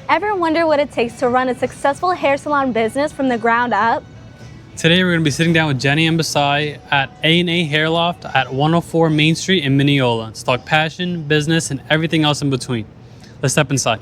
Ever wonder what it takes to run a successful hair salon business from the ground up? Today we're going to be sitting down with Jenny and Basai at A&A Hairloft at 104 Main Street in Mineola to talk passion, business, and everything else in between. Let's step inside.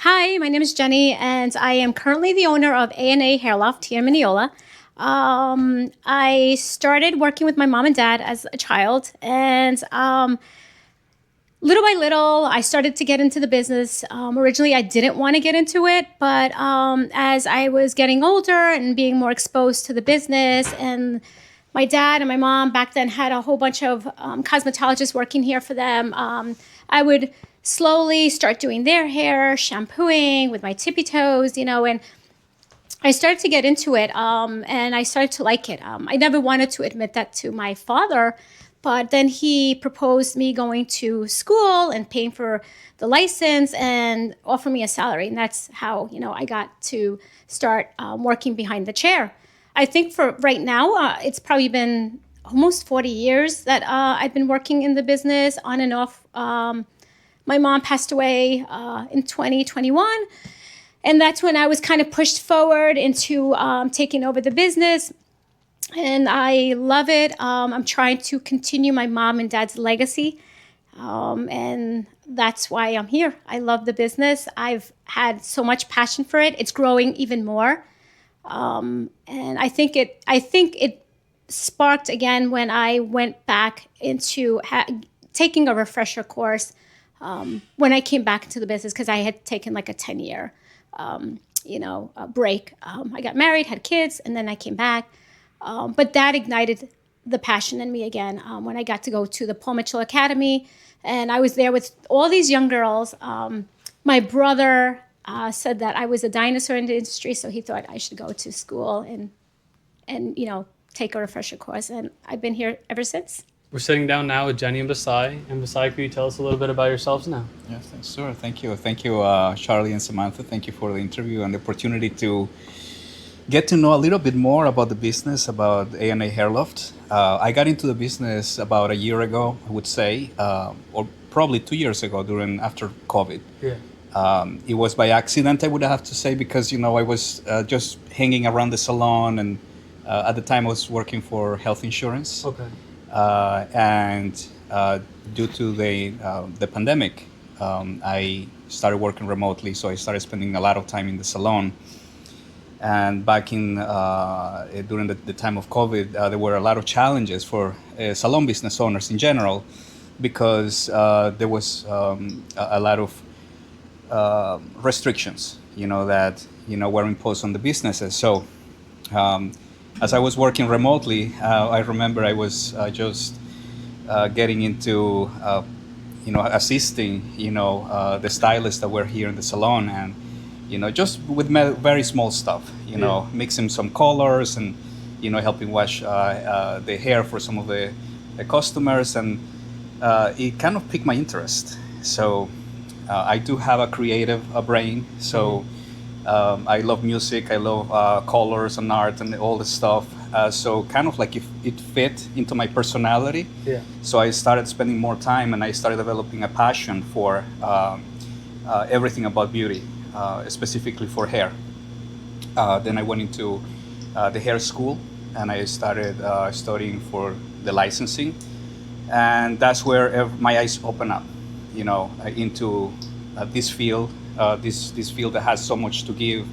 Hi, my name is Jenny, and I am currently the owner of A&A Hairloft here in Mineola. I started working with my mom and dad as a child, and little by little, I started to get into the business. Originally, I didn't want to get into it, but as I was getting older and being more exposed to the business, and my dad and my mom back then had a whole bunch of cosmetologists working here for them, I would slowly start doing their hair, shampooing with my tippy toes, and I started to get into it, and I started to like it. I never wanted to admit that to my father, but then he proposed me going to school and paying for the license and offer me a salary. And that's how, I got to start working behind the chair. I think for right now, it's probably been almost 40 years that I've been working in the business on and off. My mom passed away in 2021. And that's when I was kind of pushed forward into taking over the business. And I love it. I'm trying to continue my mom and dad's legacy. And that's why I'm here. I love the business. I've had so much passion for it. It's growing even more. And I think it sparked again when I went back into taking a refresher course when I came back into the business, because I had taken like a 10-year a break. I got married, had kids, and then I came back. But that ignited the passion in me again when I got to go to the Paul Mitchell Academy. And I was there with all these young girls. My brother said that I was a dinosaur in the industry, so he thought I should go to school and take a refresher course. And I've been here ever since. We're sitting down now with Jenny and Basai. And Basai, could you tell us a little bit about yourselves now? Yes, sure. Thank you. Thank you, Charlie and Samantha. Thank you for the interview and the opportunity to get to know a little bit more about the business, about A&A Hairloft. I got into the business about a year ago, I would say, or probably 2 years ago after COVID. Yeah. It was by accident, I would have to say, because, I was just hanging around the salon, and at the time I was working for health insurance. Okay. And due to the pandemic, I started working remotely, so I started spending a lot of time in the salon. And back in during the time of COVID, there were a lot of challenges for salon business owners in general, because there was a lot of restrictions, that were imposed on the businesses. So as I was working remotely, I remember I was just getting into assisting the stylists that were here in the salon, and just with very small stuff, mixing some colors and, helping wash the hair for some of the customers. And it kind of piqued my interest. So I do have a creative brain. So I love music, I love colors and art and all this stuff. So kind of like it fit into my personality. Yeah. So I started spending more time, and I started developing a passion for everything about beauty. Specifically for hair. Then I went into the hair school, and I started studying for the licensing, and that's where my eyes open up, into this field, this field that has so much to give.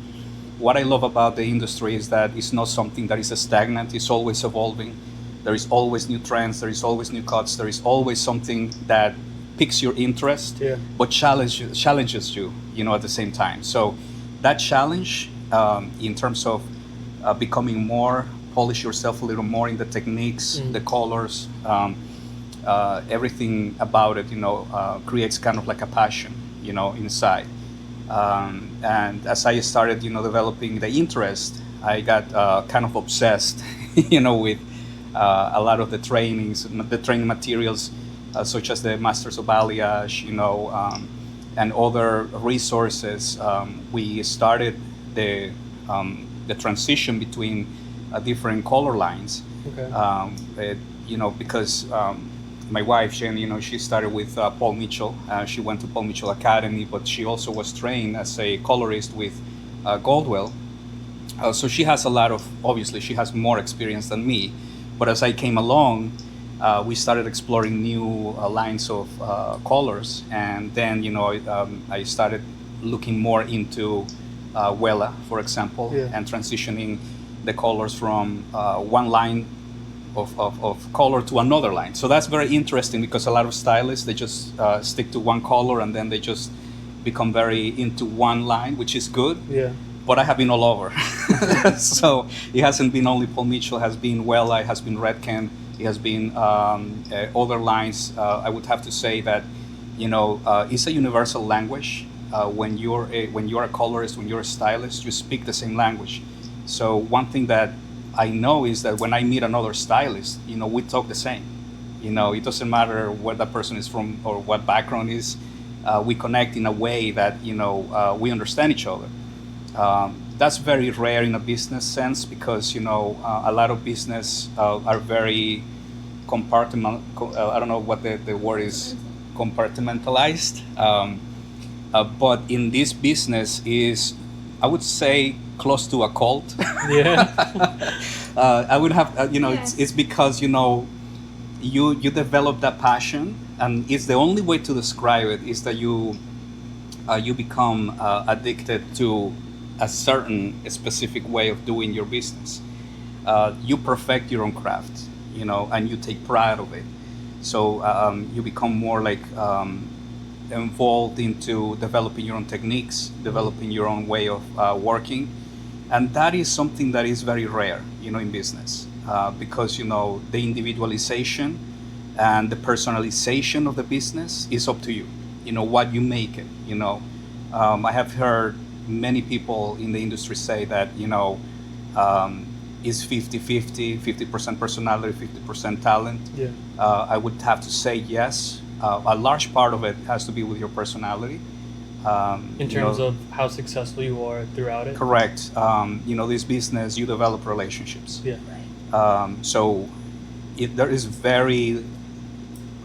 What I love about the industry is that it's not something that is stagnant. It's always evolving. There is always new trends. There is always new cuts. There is always something that piques your interest, yeah, but challenges you, at the same time. So that challenge, in terms of becoming more, polish yourself a little more in the techniques, the colors, everything about it, creates kind of like a passion, inside. And as I started, developing the interest, I got kind of obsessed, with a lot of the training materials, such as the Masters of Balayage, and other resources. We started the transition between different color lines. Okay. Because my wife, Jen, she started with Paul Mitchell. She went to Paul Mitchell Academy, but she also was trained as a colorist with Goldwell. So she has obviously, she has more experience than me. But as I came along, we started exploring new lines of colors. And then, I started looking more into Wella, for example, and transitioning the colors from one line of color to another line. So that's very interesting because a lot of stylists, they just stick to one color and then they just become very into one line, which is good. Yeah. But I have been all over. So it hasn't been only Paul Mitchell, it has been Wella, it has been Redken, it has been other lines. I would have to say that, it's a universal language. When you're a colorist, when you're a stylist, you speak the same language. So one thing that I know is that when I meet another stylist, we talk the same. It doesn't matter where that person is from or what background is. We connect in a way that we understand each other. That's very rare in a business sense because a lot of business are very I don't know what the word is, compartmentalized. But in this business is, I would say, close to a cult. Yeah. I would have, Yes. it's because, you develop that passion, and it's the only way to describe it is that you become addicted to a certain specific way of doing your business. You perfect your own craft, and you take pride of it. So you become more like involved into developing your own techniques, developing your own way of working. And that is something that is very rare, in business, because, the individualization and the personalization of the business is up to you, what you make it, I have heard many people in the industry say that, is 50-50, 50% personality, 50% talent. Yeah. I would have to say yes. A large part of it has to be with your personality. In terms of how successful you are throughout it. Correct. This business, you develop relationships. Yeah. So there is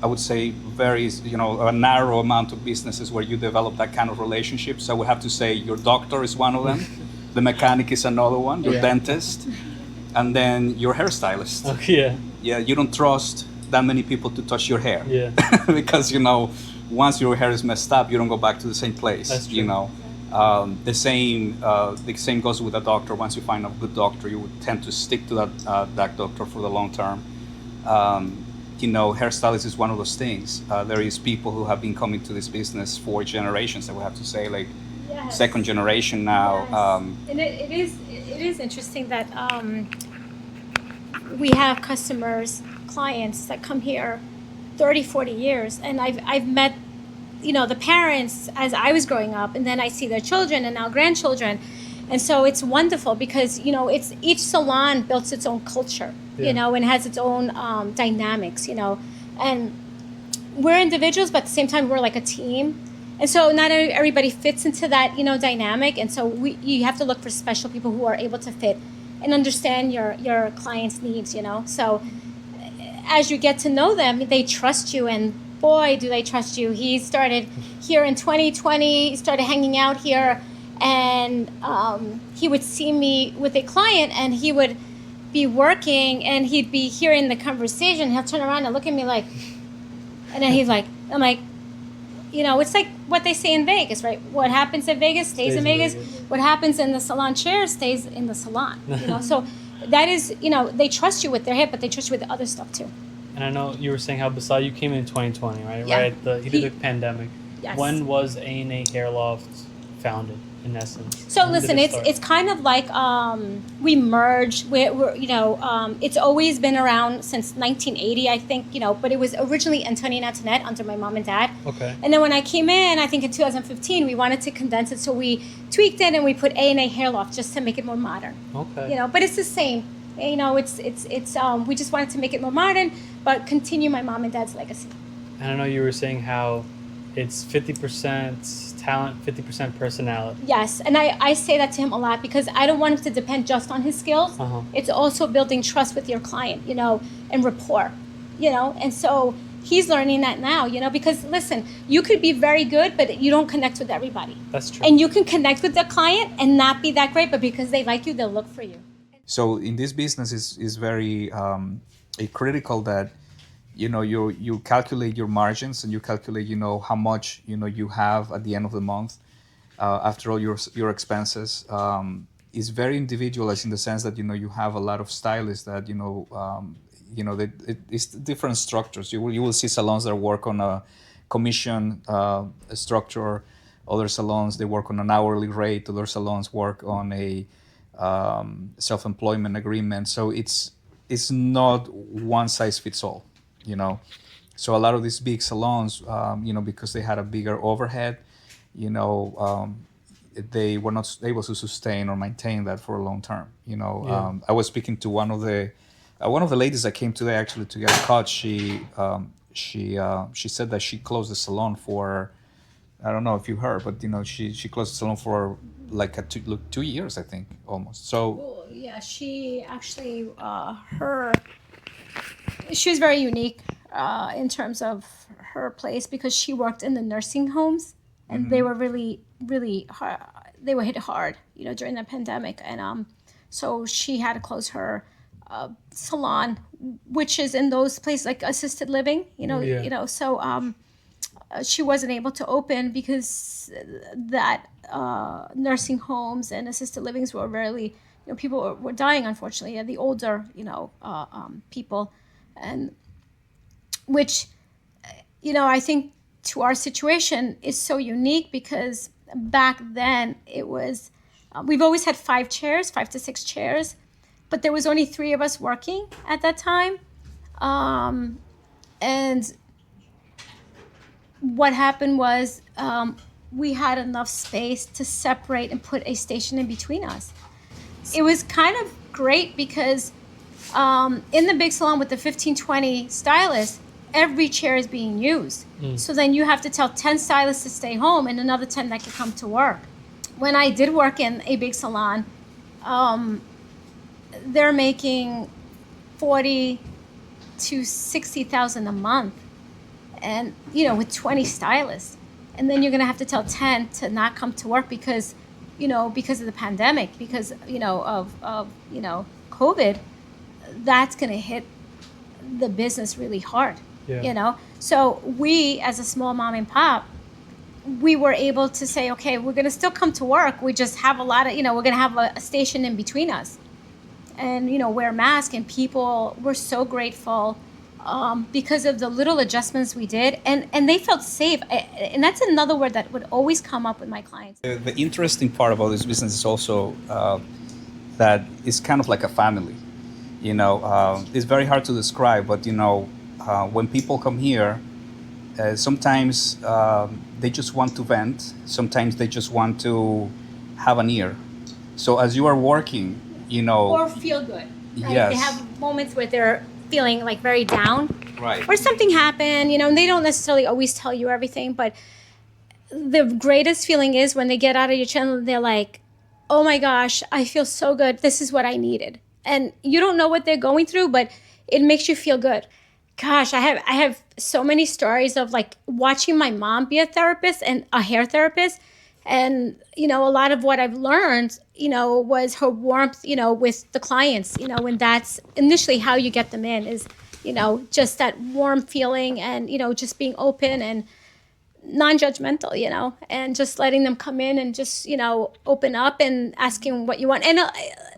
I would say a narrow amount of businesses where you develop that kind of relationships. I would have to say your doctor is one of them, the mechanic is another one, your dentist, and then your hairstylist. Okay. Yeah. Yeah, you don't trust that many people to touch your hair. Yeah. Because once your hair is messed up, you don't go back to the same place. That's true. The same goes with a doctor. Once you find a good doctor, you would tend to stick to that doctor for the long term. Hairstylist is one of those things. There is people who have been coming to this business for generations. I would have to say, like, second generation now. Yes. And it is interesting that we have clients that come here 30, 40 years, and I've met the parents as I was growing up, and then I see their children and now grandchildren, and so it's wonderful because it's each salon builds its own culture, and has its own dynamics, and we're individuals, but at the same time we're like a team, and so not everybody fits into that dynamic, and so you have to look for special people who are able to fit and understand your clients' needs, so as you get to know them, they trust you, and boy, do they trust you. He started here in 2020, he started hanging out here, and he would see me with a client, and he would be working, and he'd be hearing the conversation. He'll turn around and look at me like, and then he's like, I'm like, it's like what they say in Vegas, right? What happens in Vegas stays in Vegas. What happens in the salon chair stays in the salon, So that is, they trust you with their hair, but they trust you with the other stuff too. And I know you were saying how Basai, you came in 2020, right? Yeah. Right. The pandemic. Yes. When was A&A Hairloft founded, in essence? So When did listen, it start? it's kind of like we merged. It's always been around since 1980, I think. But it was originally Antonio and Antoinette under my mom and dad. Okay. And then when I came in, I think in 2015, we wanted to condense it, so we tweaked it and we put A&A Hairloft just to make it more modern. Okay. But it's the same. It's we just wanted to make it more modern, but continue my mom and dad's legacy. And I know you were saying how it's 50% talent, 50% personality. Yes, and I say that to him a lot because I don't want him to depend just on his skills. Uh-huh. It's also building trust with your client, and rapport, and so he's learning that now, because listen, you could be very good, but you don't connect with everybody. That's true. And you can connect with the client and not be that great, but because they like you, they'll look for you. So in this business is very critical that you calculate your margins and you calculate how much you have at the end of the month after all your expenses. Is very individualized in the sense that you have a lot of stylists that it's different structures. You will see salons that work on a commission structure. Other salons they work on an hourly rate. Other salons work on a self-employment agreement. So it's not one size fits all. So a lot of these big salons, because they had a bigger overhead, they were not able to sustain or maintain that for a long term. I was speaking to one of the ladies that came today actually to get a cut. She said that she closed the salon for, I don't know if you heard, but she closed the salon for like 2 years, I think, almost. So Well, yeah, she actually she was very unique in terms of her place because she worked in the nursing homes and they were really, really hard. They were hit hard, during the pandemic. And so she had to close her salon, which is in those places like assisted living, so she wasn't able to open because that nursing homes and assisted livings were really, people were dying, unfortunately, the older, people, and which, I think to our situation is so unique because back then it was, we've always had 5 to 6 chairs, but there was only 3 of us working at that time. And what happened was we had enough space to separate and put a station in between us. It was kind of great because in the big salon with the 15-20 stylists, every chair is being used. So then you have to tell 10 stylists to stay home and another 10 that can come to work. When I did work in a big salon, they're making 40 to 60,000 a month, and with 20 stylists, and then you're gonna have to tell 10 to not come to work because of the pandemic, because of COVID. That's gonna hit the business really hard. So we, as a small mom and pop, we were able to say, okay, we're gonna still come to work. We just have a lot of, we're gonna have a station in between us, and wear masks. And people were so grateful because of the little adjustments we did, and they felt safe. And that's another word that would always come up with my clients. the interesting part about this business is also that it's kind of like a family. It's very hard to describe, but when people come here, sometimes they just want to vent. Sometimes they just want to have an ear. So as you are working, Or feel good. Right? Yes. They have moments where they're feeling like very down. Right. Or something happened, and they don't necessarily always tell you everything, but the greatest feeling is when they get out of your channel, they're like, oh my gosh, I feel so good. This is what I needed. And you don't know what they're going through, but it makes you feel good. Gosh, I have so many stories of like watching my mom be a therapist and a hair therapist. And, a lot of what I've learned, was her warmth, with the clients, and that's initially how you get them in is, just that warm feeling and, just being open and non-judgmental, and just letting them come in and just, open up and asking what you want. And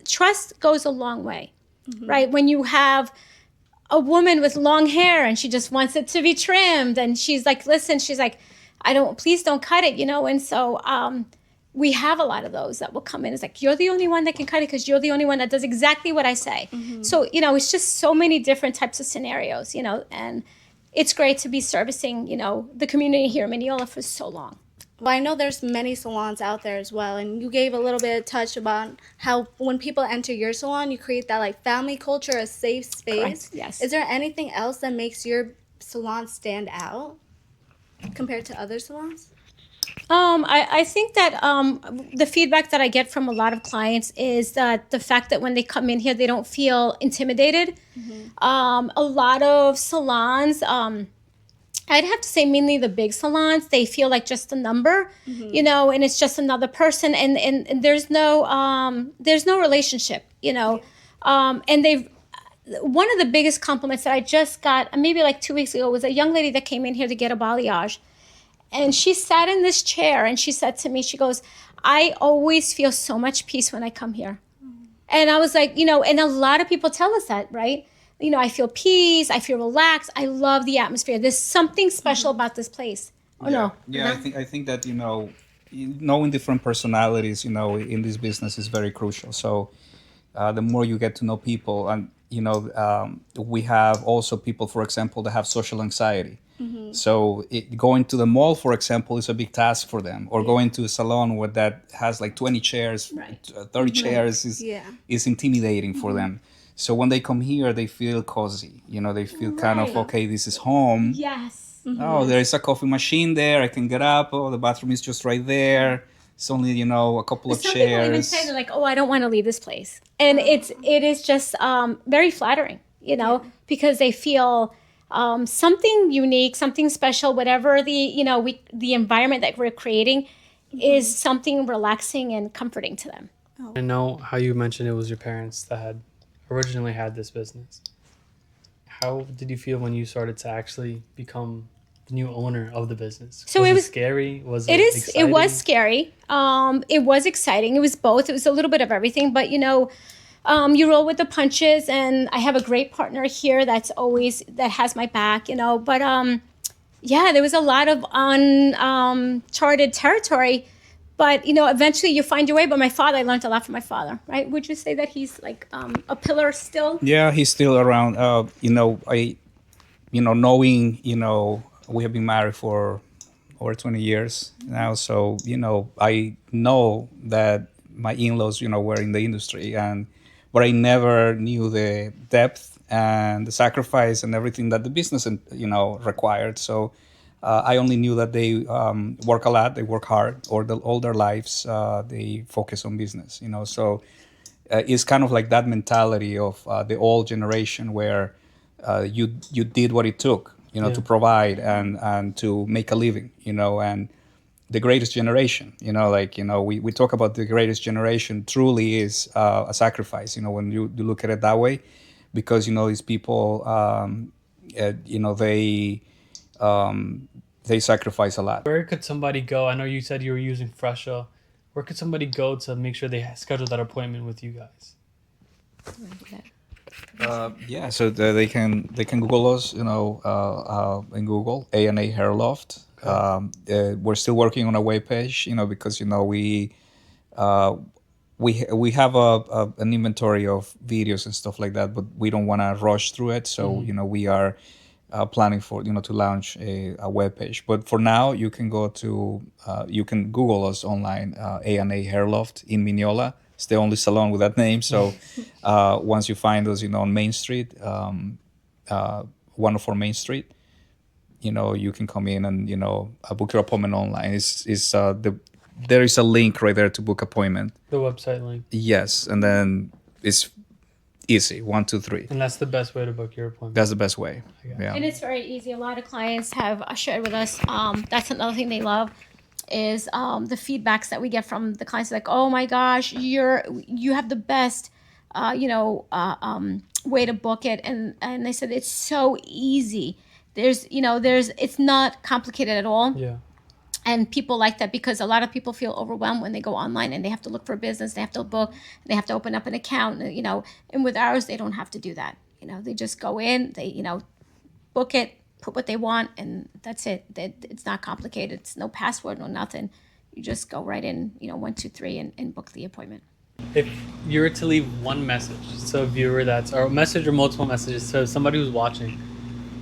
trust goes a long way, right? When you have a woman with long hair and she just wants it to be trimmed and she's like, listen, she's like, please don't cut it, and so we have a lot of those that will come in. It's like, you're the only one that can cut it because you're the only one that does exactly what I say. So, it's just so many different types of scenarios, and it's great to be servicing, the community here in Mineola for so long. Well, I know there's many salons out there as well, and you gave a little bit of touch about how when people enter your salon, you create that like family culture, a safe space. Correct, yes. Is there anything else that makes your salons stand out compared to other salons? I think that the feedback that I get from a lot of clients is that the fact that when they come in here, they don't feel intimidated. A lot of salons, I'd have to say mainly the big salons, they feel like just a number, and it's just another person, and there's no relationship, and they've one of the biggest compliments that I just got maybe like 2 weeks ago was a young lady that came in here to get a balayage. And she sat in this chair and she said to me, she goes, I always feel so much peace when I come here. And I was like, and a lot of people tell us that, right? I feel peace, I feel relaxed, I love the atmosphere. There's something special about this place. Oh, no. Yeah, I think that, knowing different personalities, in this business is very crucial. So the more you get to know people, and, we have also people, for example, that have social anxiety. So going to the mall, for example, is a big task for them, or going to a salon where that has like 20 chairs, 30 chairs is intimidating for them. So when they come here, they feel cozy. They feel kind of, okay, this is home. Yes. Oh, there is a coffee machine there. I can get up. Oh, the bathroom is just right there. It's only, a couple of Some chairs. people even say, they're like, oh, I don't want to leave this place. And it is just very flattering, because they feel something unique, something special, whatever the environment that we're creating is something relaxing and comforting to them. I know how you mentioned it was your parents that had originally had this business. How did you feel when you started to actually become the new owner of the business? So was it it was scary? Was it it is exciting? it was scary. It was exciting. It was both. It was a little bit of everything, but you roll with the punches, and I have a great partner here that has my back, but there was a lot of uncharted territory, but eventually you find your way. But I learned a lot from my father, right? Would you say that he's like a pillar still? Yeah, he's still around. Knowing, we have been married for over 20 years now. So, I know that my in-laws, were in the industry, but I never knew the depth and the sacrifice and everything that the business, required. So I only knew that they work a lot, they work hard, all their lives they focus on business. So it's kind of like that mentality of the old generation where you did what it took, to provide and to make a living, and the greatest generation, we talk about the greatest generation truly is a sacrifice, when you look at it that way, because, these people, they sacrifice a lot. Where could somebody go? I know you said you were using Fresha. Where could somebody go to make sure they schedule that appointment with you guys? So they can Google us, in Google, A&A Hairloft. We're still working on a webpage, because we have an inventory of videos and stuff like that, but we don't want to rush through it. So we are planning for to launch a webpage. But for now, you can go to you can Google us online, A&A Hairloft in Mineola. It's the only salon with that name. So once you find us, on Main Street, 104 Main Street, you can come in and book your appointment online. There is a link right there to book appointment. The website link. Yes, and then it's easy, 1, 2, 3. And that's the best way to book your appointment. That's the best way. Yeah. And it's very easy. A lot of clients have shared with us. That's another thing they love is the feedbacks that we get from the clients. Like, oh my gosh, you have the best, way to book it, and they said it's so easy. It's not complicated at all. Yeah. And people like that because a lot of people feel overwhelmed when they go online and they have to look for a business, they have to book, they have to open up an account, and with ours, they don't have to do that. They just go in, they, book it, put what they want, and that's it. It's not complicated. It's no password, no nothing. You just go right in, 1, 2, 3 and book the appointment. If you were to leave one message to a viewer or a message or multiple messages to somebody who's watching,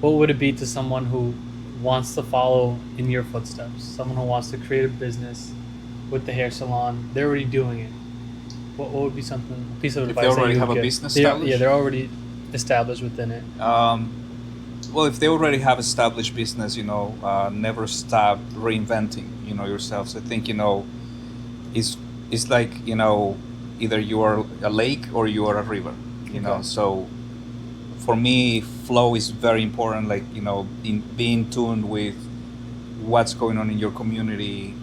what would it be to someone who wants to follow in your footsteps, someone who wants to create a business with the hair salon? They're already doing it. What would be a piece of advice? If they already have a business established? Yeah, they're already established within it. Well, if they already have established business, never stop reinventing, yourself. So I think, it's it's like, either you are a lake or you are a river, Okay. So for me, flow is very important. Like, in being tuned with what's going on in your community,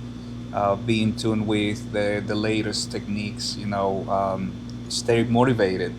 being tuned with the latest techniques, stay motivated.